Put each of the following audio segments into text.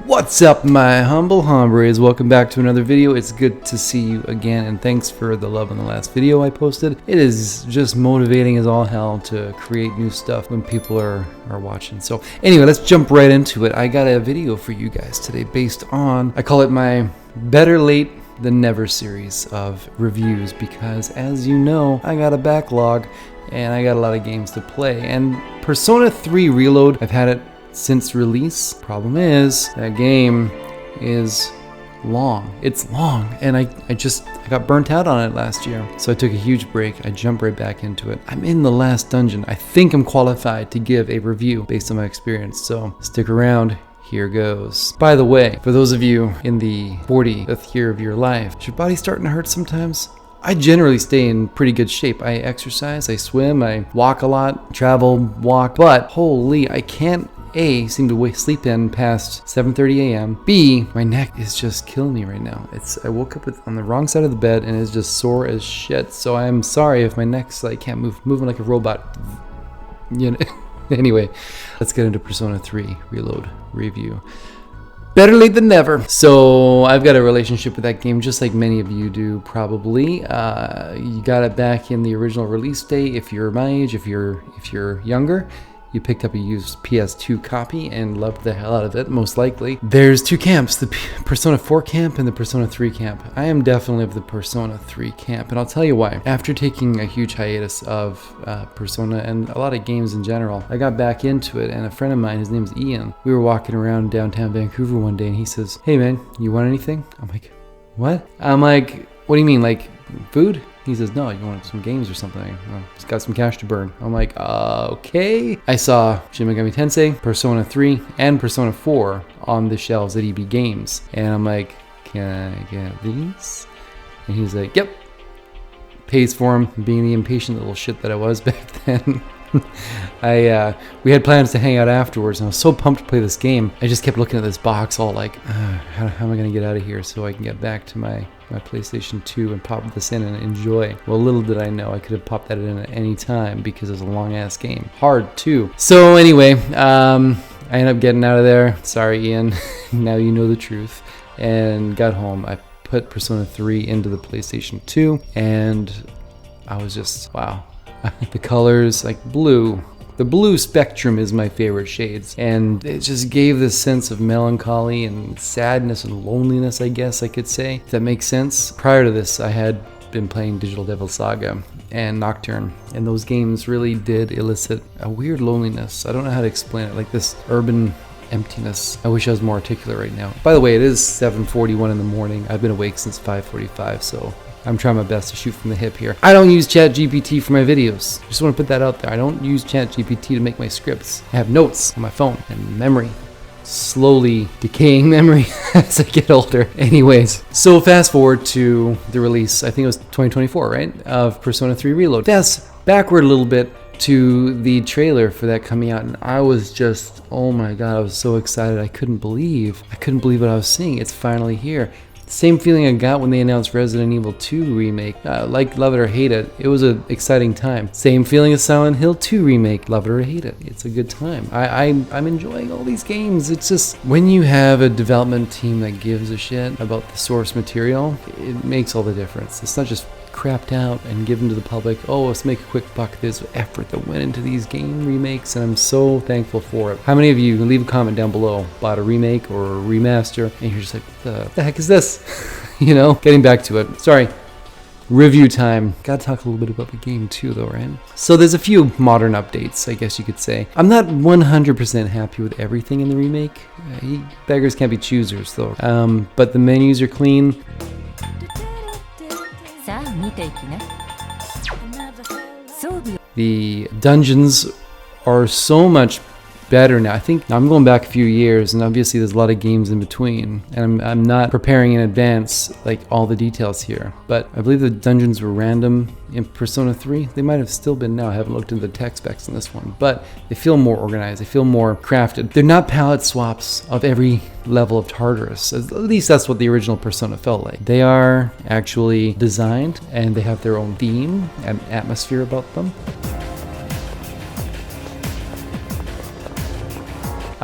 What's up, my humble hombres? Welcome back to another video. It's good to see you again, and thanks for the love on the last video I posted. It is just motivating as all hell to create new stuff when people are watching. So anyway, let's jump right into it. I got a video for you guys today based on, I call it my Better Late Than Never series of reviews, because as you know, I got a backlog and I got a lot of games to play. And Persona 3 Reload, I've had it since release. Problem is, that game is long. It's long, and I got burnt out on it last year. So I took a huge break. I jumped right back into it. I'm in the last dungeon. I think I'm qualified to give a review based on my experience, so stick around. Here goes. By the way, for those of you in the 40th year of your life, is your body starting to hurt sometimes? I generally stay in pretty good shape. I exercise, I swim, I walk a lot, travel, walk, but holy, I can't A, seem to sleep in past 7:30 a.m. B, my neck is just killing me right now. I woke up on the wrong side of the bed and it's just sore as shit. So I'm sorry if my neck's like can't moving like a robot. You know. Anyway, let's get into Persona 3 Reload review. Better late than never. So I've got a relationship with that game, just like many of you do probably. You got it back in the original release date. If you're my age, if you're younger, you picked up a used PS2 copy and loved the hell out of it, most likely. There's two camps, the Persona 4 camp and the Persona 3 camp. I am definitely of the Persona 3 camp, and I'll tell you why. After taking a huge hiatus of Persona and a lot of games in general, I got back into it, and a friend of mine, his name's Ian, we were walking around downtown Vancouver one day, and he says, "Hey man, you want anything?" I'm like, "What?" I'm like, "What do you mean, like food?" He says, "No, you want some games or something? Well, just got some cash to burn." I'm like, okay. I saw Shin Megami Tensei, Persona 3, and Persona 4 on the shelves at EB Games. And I'm like, "Can I get these?" And he's like, "Yep." Pays for them, being the impatient little shit that I was back then. We had plans to hang out afterwards, and I was so pumped to play this game. I just kept looking at this box all like, how am I going to get out of here so I can get back to my PlayStation 2 and pop this in and enjoy. Well, little did I know I could have popped that in at any time because it's a long-ass game. Hard, too. So anyway, I ended up getting out of there. Sorry, Ian. Now you know the truth. And got home. I put Persona 3 into the PlayStation 2, and I was just, wow. The colors, like blue. The blue spectrum is my favorite shades, and it just gave this sense of melancholy and sadness and loneliness, I guess I could say, if that makes sense. Prior to this, I had been playing Digital Devil Saga and Nocturne, and those games really did elicit a weird loneliness. I don't know how to explain it, like this urban emptiness. I wish I was more articulate right now. By the way, it is 7:41 in the morning. I've been awake since 5:45, so I'm trying my best to shoot from the hip here. I don't use ChatGPT for my videos. Just want to put that out there. I don't use ChatGPT to make my scripts. I have notes on my phone and memory. Slowly decaying memory as I get older. Anyways, so fast forward to the release, I think it was 2024, right? Of Persona 3 Reload. Fast backward a little bit to the trailer for that coming out, and I was just, oh my god, I was so excited. I couldn't believe what I was seeing. It's finally here. Same feeling I got when they announced Resident Evil 2 remake. Like, love it or hate it, it was an exciting time. Same feeling as Silent Hill 2 remake. Love it or hate it, it's a good time. I'm enjoying all these games. It's just, when you have a development team that gives a shit about the source material, it makes all the difference. It's not just crapped out and given to the public, oh, let's make a quick buck. There's effort that went into these game remakes, and I'm so thankful for it. How many of you, leave a comment down below, bought a remake or a remaster, and you're just like, what the heck is this? You know, getting back to it. Sorry, review time. Gotta talk a little bit about the game too, though, right? So there's a few modern updates, I guess you could say. I'm not 100% happy with everything in the remake. Beggars can't be choosers, though. But the menus are clean. The dungeons are so much better now. I think I'm going back a few years, and obviously there's a lot of games in between, and I'm not preparing in advance like all the details here, but I believe the dungeons were random in Persona 3. They might have still been now. I haven't looked into the tech specs in this one, but they feel more organized. They feel more crafted. They're not palette swaps of every level of Tartarus. At least that's what the original Persona felt like. They are actually designed, and they have their own theme and atmosphere about them.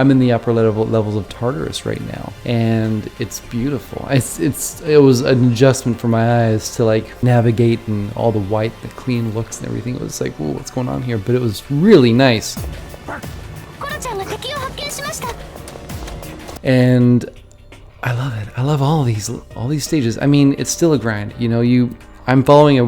I'm in the upper levels of Tartarus right now, and it's beautiful. It was an adjustment for my eyes to like navigate and all the white, the clean looks and everything. It was like, whoa, what's going on here? But it was really nice. And I love it. I love all these stages. I mean, it's still a grind. You know, I'm following a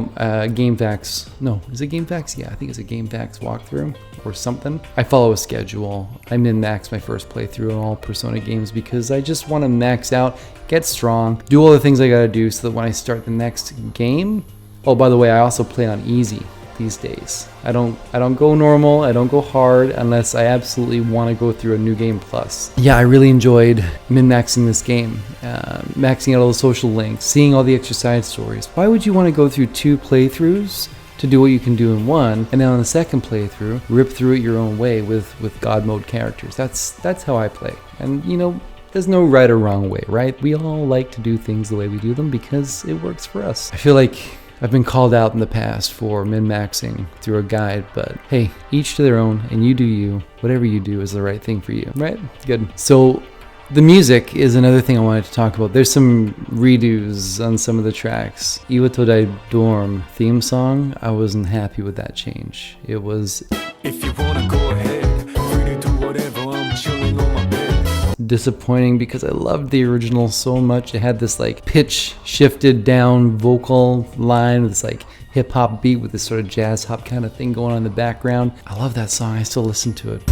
GameFAQs. No, is it GameFAQs? Yeah, I think it's a GameFAQs walkthrough or something. I follow a schedule. I min-max my first playthrough on all Persona games because I just want to max out, get strong, do all the things I gotta do so that when I start the next game. Oh, by the way, I also play on easy these days. I don't go normal, I don't go hard unless I absolutely want to go through a new game plus. Yeah, I really enjoyed min-maxing this game, maxing out all the social links, seeing all the extra side stories. Why would you want to go through 2 playthroughs to do what you can do in one, and then on the second playthrough, rip through it your own way with God mode characters? That's how I play. And you know, there's no right or wrong way, right? We all like to do things the way we do them because it works for us. I feel like I've been called out in the past for min-maxing through a guide, but hey, each to their own, and you do you. Whatever you do is the right thing for you, right? Good. So the music is another thing I wanted to talk about. There's some redos on some of the tracks. Iwatodai Dorm theme song, I wasn't happy with that change. It was, if you wanna go ahead, free to do whatever, I'm chilling on my bed. Disappointing because I loved the original so much. It had this like pitch shifted down vocal line with this like hip hop beat with this sort of jazz hop kind of thing going on in the background. I love that song. I still listen to it.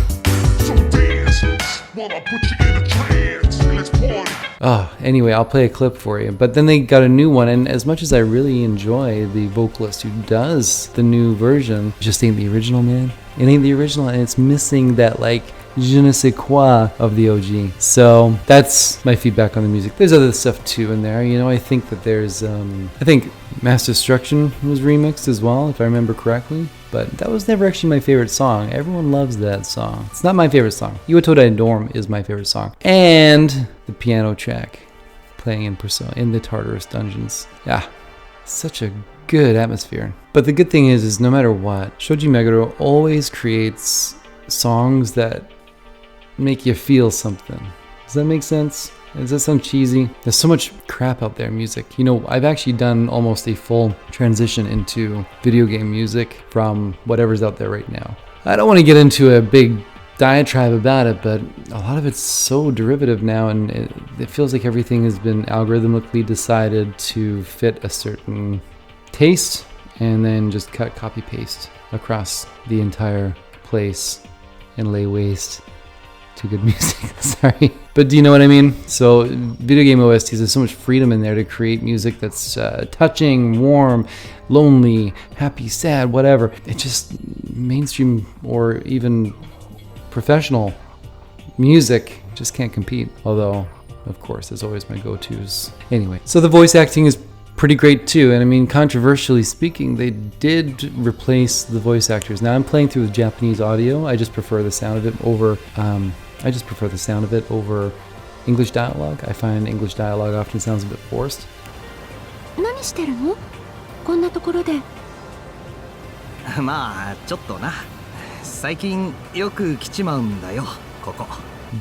Oh, anyway, I'll play a clip for you. But then they got a new one, and as much as I really enjoy the vocalist who does the new version, it just ain't the original, man. It ain't the original, and it's missing that like je ne sais quoi of the OG. So that's my feedback on the music. There's other stuff too in there. You know, I think that there's, I think Mass Destruction was remixed as well, if I remember correctly. But that was never actually my favorite song. Everyone loves that song. It's not my favorite song. Iwatodai Dorm is my favorite song. And the piano track playing in Persona, in the Tartarus dungeons. Yeah, such a good atmosphere. But the good thing is no matter what, Shoji Meguro always creates songs that make you feel something. Does that make sense? Does that sound cheesy? There's so much crap out there, music. You know, I've actually done almost a full transition into video game music from whatever's out there right now. I don't want to get into a big diatribe about it, but a lot of it's so derivative now, and it feels like everything has been algorithmically decided to fit a certain taste and then just copy paste across the entire place and lay waste to good music. Sorry, but do you know what I mean? So video game OSTs, there's so much freedom in there to create music that's touching, warm, lonely, happy, sad, whatever. It just mainstream or even professional music just can't compete. Although, of course, there's always my go-tos. Anyway, so the voice acting is pretty great too, and I mean, controversially speaking, they did replace the voice actors. Now I'm playing through the Japanese audio. I just prefer the sound of it over English dialogue. I find English dialogue often sounds a bit forced.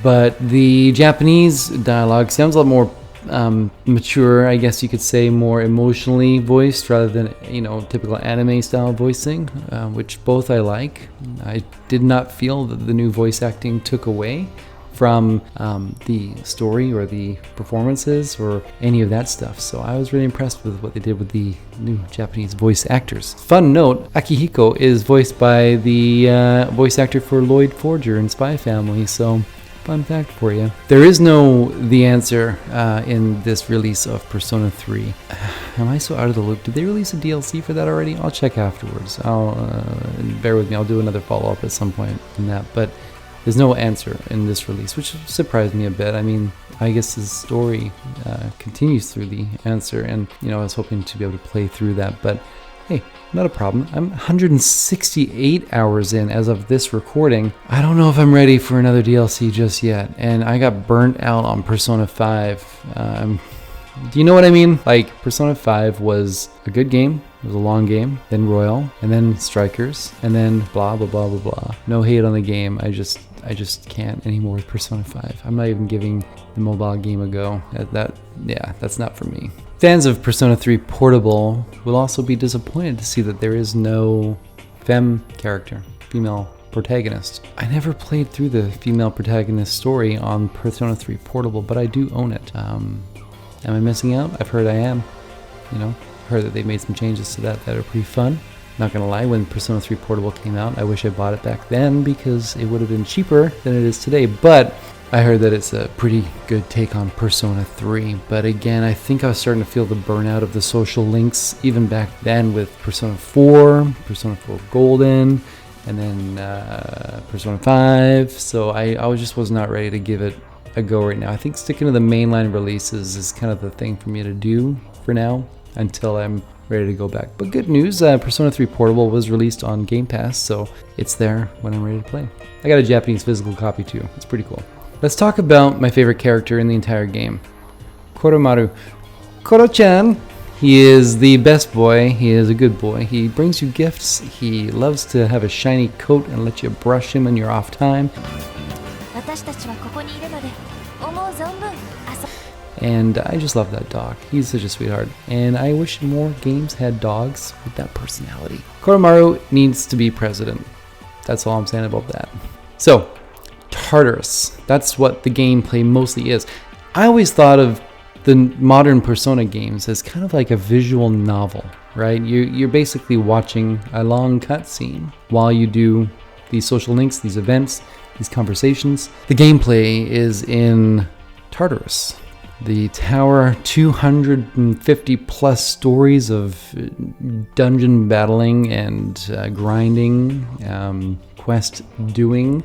But the Japanese dialogue sounds a lot more mature, I guess you could say, more emotionally voiced rather than, you know, typical anime style voicing, which both I like. I did not feel that the new voice acting took away from the story or the performances or any of that stuff. So I was really impressed with what they did with the new Japanese voice actors. Fun note, Akihiko is voiced by the voice actor for Lloyd Forger in Spy Family, so fun fact for you. There is no The Answer in this release of Persona 3. Am I so out of the loop? Did they release a DLC for that already? I'll check afterwards. Bear with me, I'll do another follow-up at some point on that. But there's no answer in this release, which surprised me a bit. I mean, I guess his story continues through The Answer, and you know, I was hoping to be able to play through that, but hey, not a problem. I'm 168 hours in as of this recording. I don't know if I'm ready for another DLC just yet, and I got burnt out on Persona 5. Do you know what I mean? Like, Persona 5 was a good game. It was a long game, then Royal, and then Strikers, and then blah, blah, blah, blah, blah. No hate on the game. I I just can't anymore with Persona 5. I'm not even giving the mobile game a go. Yeah, that's not for me. Fans of Persona 3 Portable will also be disappointed to see that there is no femme character, female protagonist. I never played through the female protagonist story on Persona 3 Portable, but I do own it. Am I missing out? I've heard I am. You know, heard that they made some changes to that are pretty fun. Not gonna lie, when Persona 3 Portable came out, I wish I bought it back then because it would have been cheaper than it is today, but I heard that it's a pretty good take on Persona 3. But again, I think I was starting to feel the burnout of the social links even back then with Persona 4, Persona 4 Golden, and then Persona 5, so I just was not ready to give it a go right now. I think sticking to the mainline releases is kind of the thing for me to do for now until I'm ready to go back. But good news, Persona 3 Portable was released on Game Pass, so it's there when I'm ready to play. I got a Japanese physical copy too. It's pretty cool. Let's talk about my favorite character in the entire game, Koraru. Koro-chan, he is the best boy. He is a good boy. He brings you gifts. He loves to have a shiny coat and let you brush him in your off time. And I just love that dog. He's such a sweetheart. And I wish more games had dogs with that personality. Koraru needs to be president. That's all I'm saying about that. So, Tarteus. That's what the gameplay mostly is. I always thought of the modern Persona games as kind of like a visual novel, right? You're basically watching a long cutscene while you do these social links, these events, these conversations. The gameplay is in Tarteus. The tower, 250 plus stories of dungeon battling and grinding, quest doing.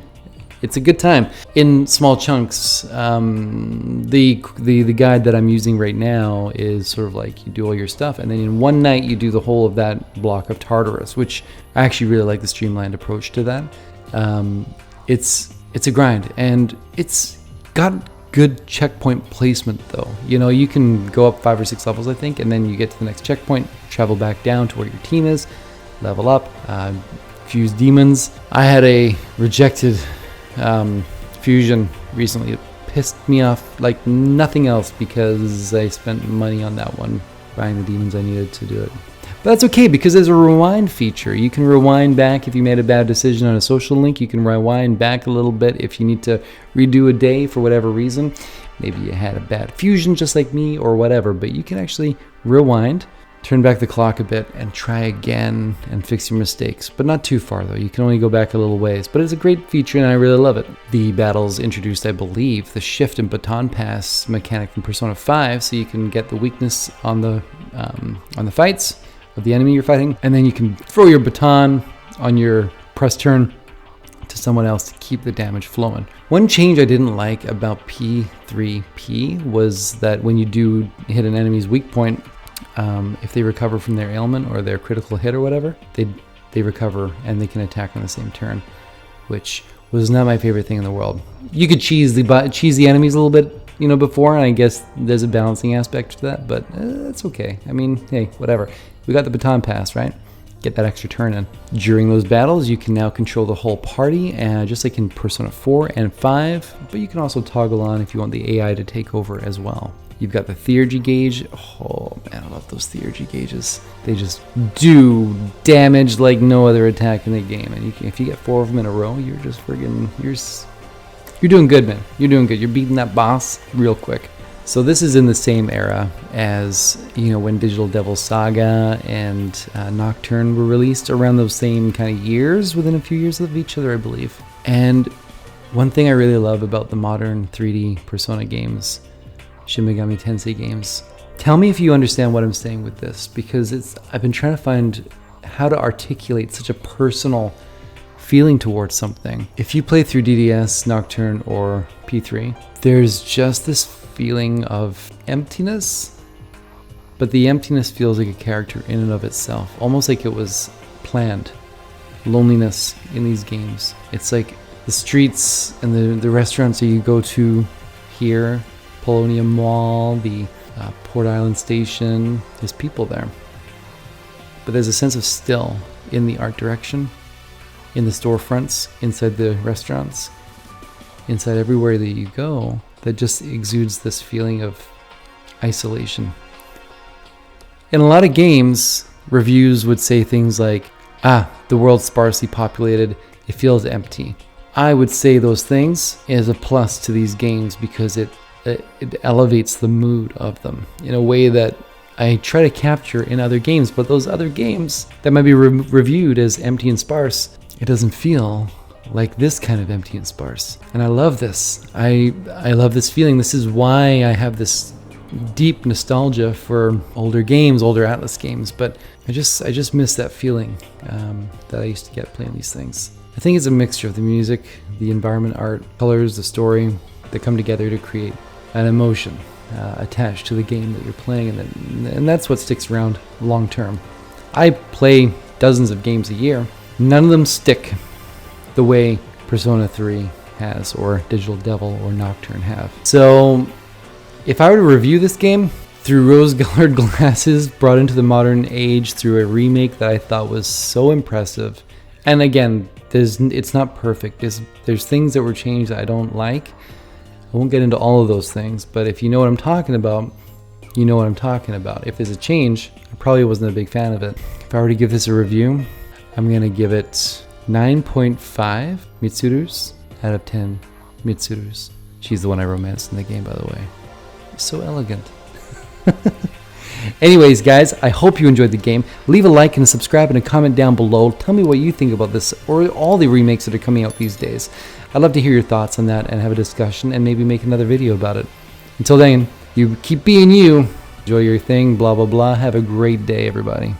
It's a good time in small chunks. The guide that I'm using right now is sort of like you do all your stuff, and then in one night you do the whole of that block of Tartarus, which I actually really like the streamlined approach to that. It's a grind, and it's got good checkpoint placement though. You know, you can go up 5 or 6 levels, I think, and then you get to the next checkpoint, travel back down to where your team is, level up, fuse demons. I had a rejected fusion recently. It pissed me off like nothing else because I spent money on that one, buying the demons I needed to do it. But that's okay because there's a rewind feature. You can rewind back if you made a bad decision on a social link. You can rewind back a little bit if you need to redo a day for whatever reason. Maybe you had a bad fusion just like me or whatever, but you can actually rewind, turn back the clock a bit, and try again and fix your mistakes. But not too far though. You can only go back a little ways. But it's a great feature and I really love it. The battles introduced, I believe, the shift and baton pass mechanic from Persona 5, so you can get the weakness on the fights of the enemy you're fighting, and then you can throw your baton on your press turn to someone else to keep the damage flowing. One change I didn't like about P3P was that when you do hit an enemy's weak point, if they recover from their ailment or their critical hit or whatever, they recover and they can attack on the same turn, which was not my favorite thing in the world. You could cheese the enemies a little bit, you know, before, and I guess there's a balancing aspect to that, but it's okay. I mean, hey, whatever. We got the baton pass, right? Get that extra turn in. During those battles, you can now control the whole party, and just like in Persona 4 and 5, but you can also toggle on if you want the AI to take over as well. You've got the theurgy gauge. Oh man, I love those theurgy gauges. They just do damage like no other attack in the game, and if you get 4 of them in a row, you're just friggin', you're doing good, man. You're doing good. You're beating that boss real quick. So this is in the same era as, you know, when Digital Devil Saga and Nocturne were released, around those same kind of years, within a few years of each other, I believe. And one thing I really love about the modern 3D Persona games, Shin Megami Tensei games, tell me if you understand what I'm saying with this, because I've been trying to find how to articulate such a personal feeling towards something. If you play through DDS, Nocturne, or P3, there's just this feeling of emptiness, but the emptiness feels like a character in and of itself, almost like it was planned. Loneliness in these games. It's like the streets and the restaurants that you go to here, Polonium Mall, the Port Island Station, there's people there. But there's a sense of still in the art direction, in the storefronts, inside the restaurants. inside everywhere that you go that just exudes this feeling of isolation. In a lot of games, reviews would say things like, the world's sparsely populated, it feels empty. I would say those things is a plus to these games because it elevates the mood of them in a way that I try to capture in other games, but those other games that might be reviewed as empty and sparse, it doesn't feel like this kind of empty and sparse. And I love this. I love this feeling. This is why I have this deep nostalgia for older games, older Atlas games, but I just miss that feeling that I used to get playing these things. I think it's a mixture of the music, the environment, art, colors, the story that come together to create an emotion attached to the game that you're playing, and that's what sticks around long term. I play dozens of games a year. None of them stick the way Persona 3 has, or Digital Devil or Nocturne have. So if I were to review this game through rose-colored glasses, brought into the modern age through a remake that I thought was so impressive, and again, it's not perfect. There's things that were changed that I don't like. I won't get into all of those things, but if you know what I'm talking about, you know what I'm talking about. If there's a change, I probably wasn't a big fan of it. If I were to give this a review, I'm going to give it 9.5 Mitsurus out of 10 Mitsurus. She's the one I romanced in the game, by the way. So elegant. Anyways, guys, I hope you enjoyed the game. Leave a like and a subscribe and a comment down below. Tell me what you think about this or all the remakes that are coming out these days. I'd love to hear your thoughts on that and have a discussion and maybe make another video about it. Until then, you keep being you. Enjoy your thing, blah, blah, blah. Have a great day, everybody.